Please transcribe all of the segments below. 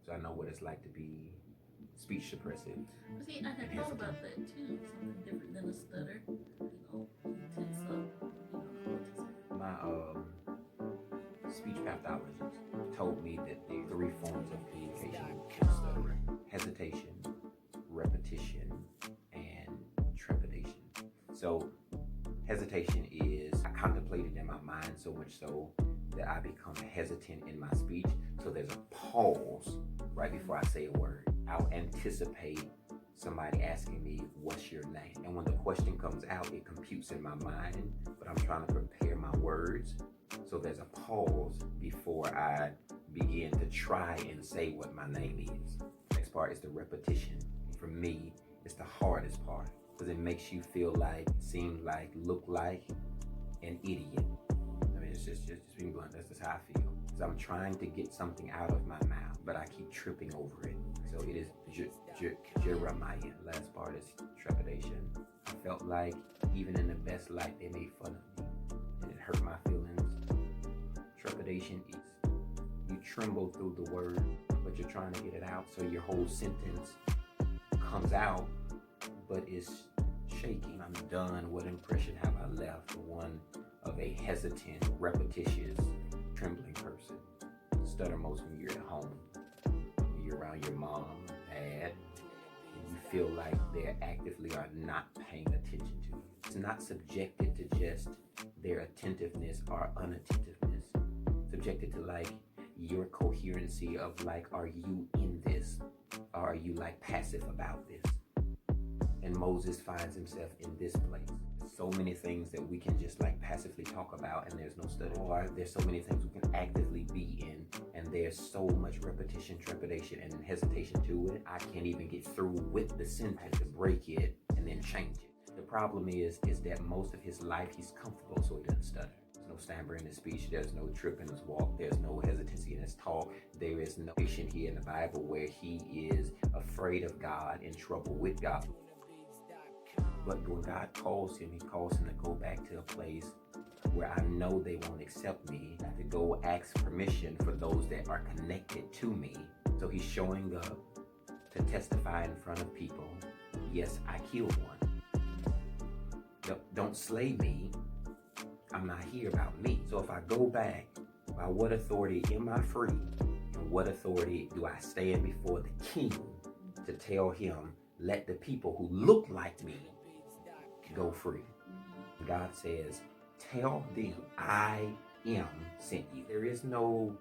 So I know what it's like to be speech suppressive. But see, I had thought about that too. Something different than a stutter. You tense up. Autism. My speech pathologist told me that the three forms of communication with stuttering: hesitation, repetition, and trepidation. So hesitation is I contemplated in my mind so much so that I become hesitant in my speech. So there's a pause right before I say a word. I'll anticipate somebody asking me, what's your name? And when the question comes out, it computes in my mind, but I'm trying to prepare my words. So there's a pause before I begin to try and say what my name is. Next part is the repetition. For me, it's the hardest part because it makes you feel like, seem like, look like an idiot. I mean, it's just being blunt. That's just how I feel. Because I'm trying to get something out of my mouth, but I keep tripping over it. So it is Jeremiah. Last part is trepidation. I felt like even in the best light, they made fun of me, and it hurt my feelings. Trepidation is you tremble through the word, but you're trying to get it out, so your whole sentence comes out, but it's shaking. I'm done. What impression have I left? The one of a hesitant, repetitious, trembling person. Stutter most when you're at home, when you're around your mom, dad, and you feel like they actively are not paying attention to you. It's not subjected to just their attentiveness or unattentiveness. Subjected to like your coherency of like, are you in this? Or are you like passive about this? And Moses finds himself in this place. So many things that we can just like passively talk about and there's no study. Or there's so many things we can actively be in and there's so much repetition, trepidation, and hesitation to it. I can't even get through with the sentence to break it and then change it. The problem is that most of his life he's comfortable, so he doesn't stutter. There's no stammer in his speech. There's no trip in his walk. There's no hesitancy in his talk. There is no patient here in the Bible where he is afraid of God, in trouble with God. But when God calls him, he calls him to go back to a place where I know they won't accept me. I have to go ask permission for those that are connected to me. So he's showing up to testify in front of people. Yes, I killed one. Don't slay me. I'm not here about me. So if I go back, by what authority am I free? And what authority do I stand before the king to tell him, let the people who look like me go free? God says, tell them I am sent you. There is no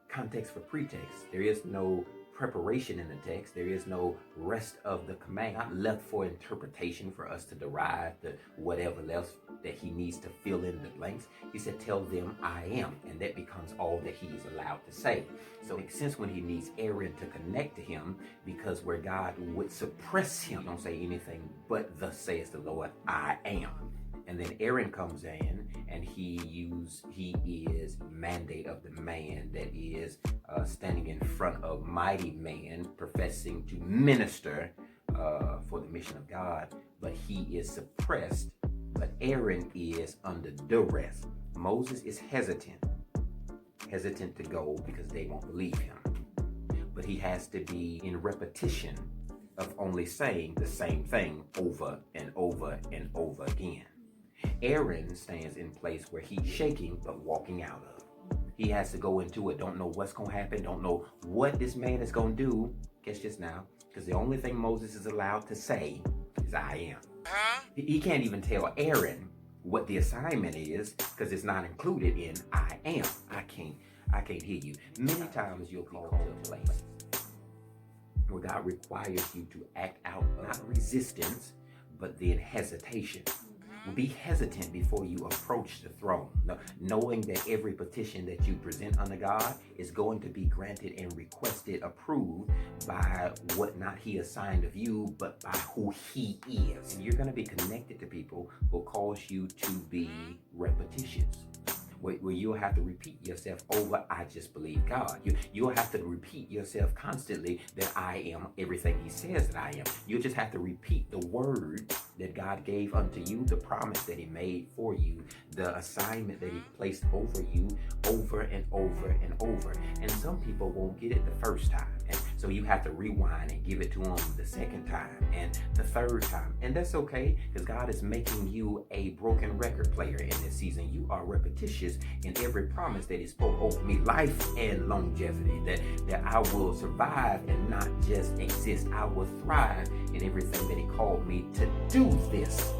context for pretext. There is no preparation in the text. There is no rest of the command. Not left for interpretation for us to derive the whatever else that he needs to fill in the blanks. He said, tell them I am. And that becomes all that he is allowed to say. So it makes sense when he needs Aaron to connect to him, because where God would suppress him, don't say anything but thus says the Lord, I am. And then Aaron comes in and he is mandate of the man that is standing in front of mighty man professing to minister for the mission of God, but he is suppressed, but Aaron is under duress. Moses is hesitant to go because they won't believe him, but he has to be in repetition of only saying the same thing over and over and over again. Aaron stands in place where he's shaking but walking out of. He has to go into it, don't know what's going to happen, don't know what this man is going to do. Guess just now, because the only thing Moses is allowed to say is I am. He can't even tell Aaron what the assignment is because it's not included in I am. I can't hear you. Many times you'll be called to a place where God requires you to act out, not resistance, but then hesitation. Be hesitant before you approach the throne, knowing that every petition that you present unto God is going to be granted and requested, approved by what not he assigned of you, but by who he is. And you're going to be connected to people who cause you to be repetitious, where you'll have to repeat yourself over, I just believe God. You'll have to repeat yourself constantly that I am everything he says that I am. You'll just have to repeat the word that God gave unto you, the promise that he made for you, the assignment that he placed over you over and over and over. And some people won't get it the first time. And So you have to rewind and give it to him the second time and the third time. And that's okay, because God is making you a broken record player in this season. You are repetitious in every promise that he spoke over me, life and longevity, that I will survive and not just exist. I will thrive in everything that he called me to do this.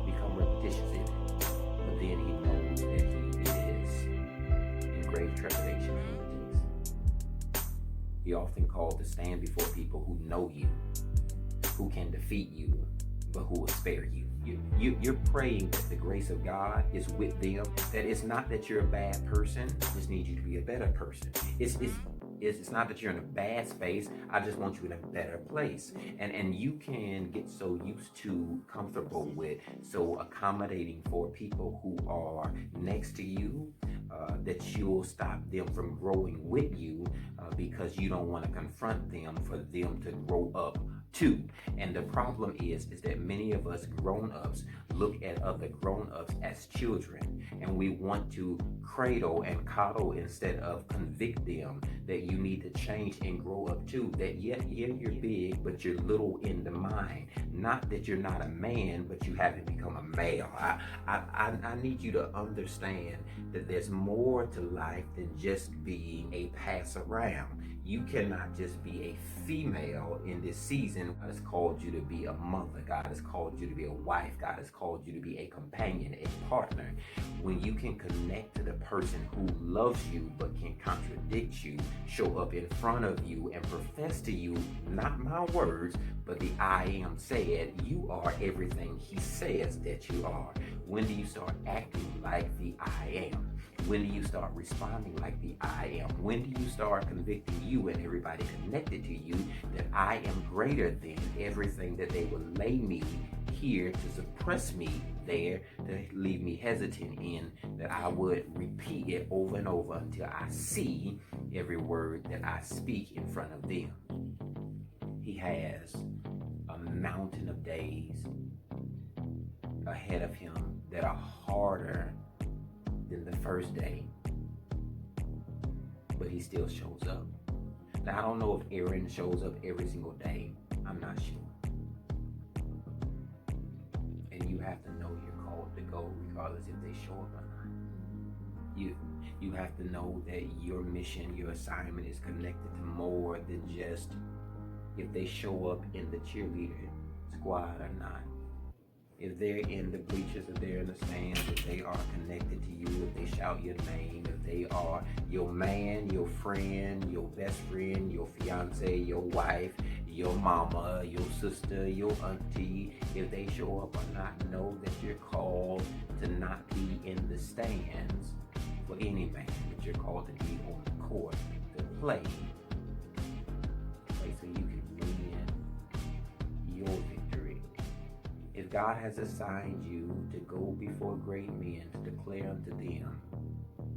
Become repetitious in it. But then he knows that he is in grave trepidation and politics. He often called to stand before people who know you, who can defeat you, but who will spare you. You're praying that the grace of God is with them, that it's not that you're a bad person, I just need you to be a better person. It's not that you're in a bad space, I just want you in a better place. And you can get so used to, comfortable with, so accommodating for people who are next to you, that you'll stop them from growing with you, because you don't want to confront them for them to grow up too. And the problem is that many of us grown-ups look at other grown-ups as children, and we want to cradle and coddle instead of convict them that you need to change and grow up too. That yeah, you're big, but you're little in the mind. Not that you're not a man, but you haven't become a male. I need you to understand that there's more to life than just being a pass around. You cannot just be a female in this season. God has called you to be a mother. God has called you to be a wife. God has called you to be a companion, a partner. When you can connect to the person who loves you but can contradict you, show up in front of you and profess to you, not my words, but the I am said, you are everything he says that you are. When do you start acting like the I am? When do you start responding like the I am? When do you start convicting you and everybody connected to you that I am greater than everything that they would lay me here to suppress me there, to leave me hesitant in, that I would repeat it over and over until I see every word that I speak in front of them. He has a mountain of days ahead of him that are harder than the first day, but he still shows up. Now, I don't know if Aaron shows up every single day. I'm not sure. And you have to know you're called to go regardless if they show up or not. You have to know that your mission, your assignment is connected to more than just if they show up in the cheerleader squad or not. If they're in the bleachers, if they're in the stands, if they are connected to you, if they shout your name, if they are your man, your friend, your best friend, your fiance, your wife, your mama, your sister, your auntie, if they show up or not, know that you're called to not be in the stands for any man, but you're called to be on the court to play so you can win your victory. If God has assigned you to go before great men to declare unto them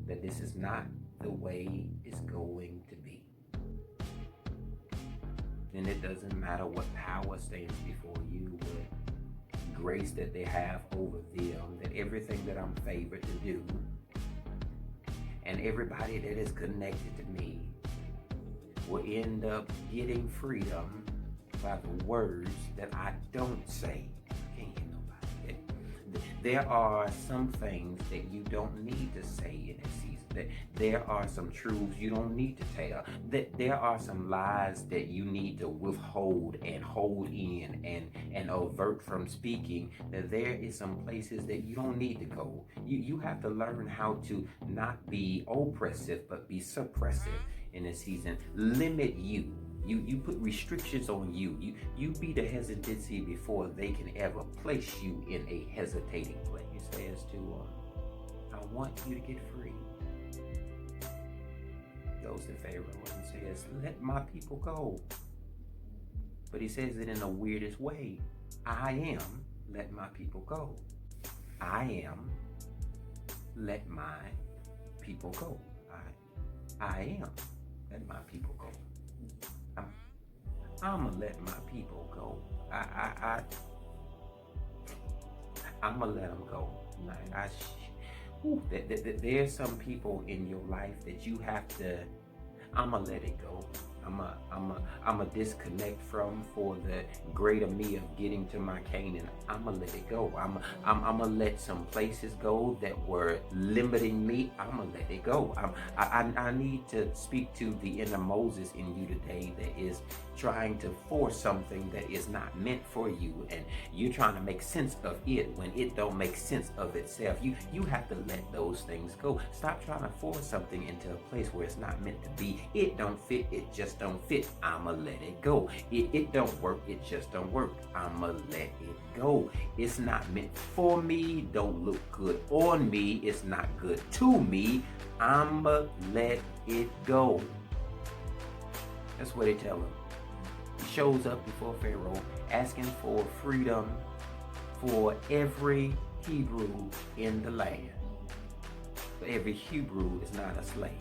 that this is not the way it's going to be, then it doesn't matter what power stands before you, what grace that they have over them, that everything that I'm favored to do, and everybody that is connected to me will end up getting freedom by the words that I don't say. Can't hear nobody. There are some things that you don't need to say in this season. That there are some truths you don't need to tell. That there are some lies that you need to withhold and hold in and avert from speaking. That there is some places that you don't need to go. You have to learn how to not be oppressive but be suppressive in this season. Limit you. You put restrictions on you. You be the hesitancy before they can ever place you in a hesitating place. He says to I want you to get free. Goes to Pharaoh and says, let my people go. But he says it in the weirdest way. I am, let my people go. I am, let my people go. I am, let my people go. I'm gonna let my people go. I'm gonna let them go. There's some people in your life that you have to, I'm gonna let it go. I'm a disconnect from for the greater me of getting to my Canaan. I'ma let it go. I'ma let some places go that were limiting me. I'ma let it go. I need to speak to the inner Moses in you today that is trying to force something that is not meant for you, and you're trying to make sense of it when it don't make sense of itself. You have to let those things go. Stop trying to force something into a place where it's not meant to be. It don't fit, it just don't fit. I'ma let it go. It don't work, it just don't work. I'ma let it go. It's not meant for me, don't look good on me, it's not good to me. I'ma let it go. That's what they tell him. He shows up before Pharaoh asking for freedom for every Hebrew in the land. But every Hebrew is not a slave.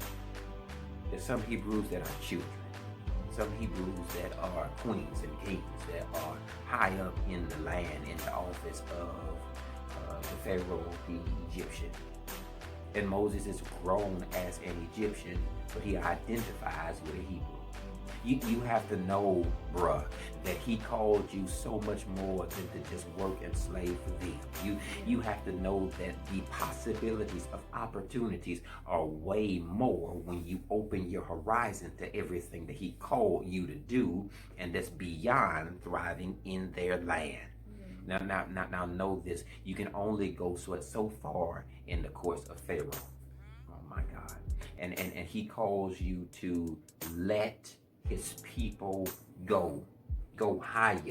There's some Hebrews that are children. Some Hebrews that are queens and kings that are high up in the land in the office of the Pharaoh, the Egyptian. And Moses is grown as an Egyptian, but he identifies with a Hebrew. You have to know, bruh, that he called you so much more than to just work and slave for thee. You have to know that the possibilities of opportunities are way more when you open your horizon to everything that he called you to do, and that's beyond thriving in their land. Now know this, you can only go so far in the course of Pharaoh. Oh my God. And he calls you to let his people go higher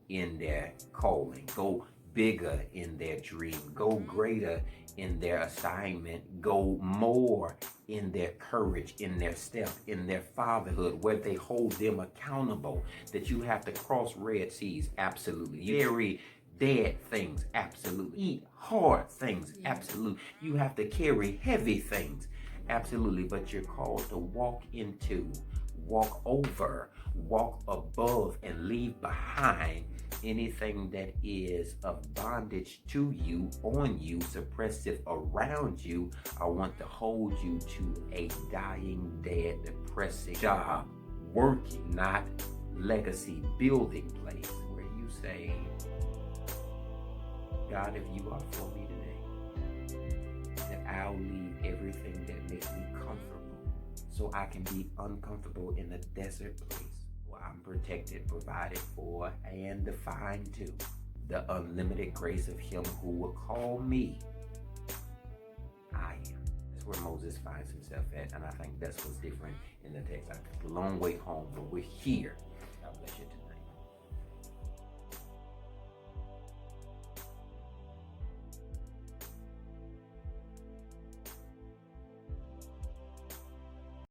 in their calling, go bigger in their dream, go greater in their assignment, go more in their courage, in their step, in their fatherhood, where they hold them accountable. That you have to cross Red Seas, absolutely. You carry dead things, absolutely. Eat hard things, absolutely. You have to carry heavy things, absolutely. But you're called to walk into, walk over, walk above, and leave behind anything that is of bondage to you, on you, suppressive around you. I want to hold you to a dying, dead, depressing job, working, not legacy building place where you say, God, if you are for me today, that I'll leave everything that makes me comfortable so I can be uncomfortable in a desert place where I'm protected, provided for, and defined to. The unlimited grace of him who will call me, I am. That's where Moses finds himself at, and I think that's what's different in the text. It's a long way home, but we're here.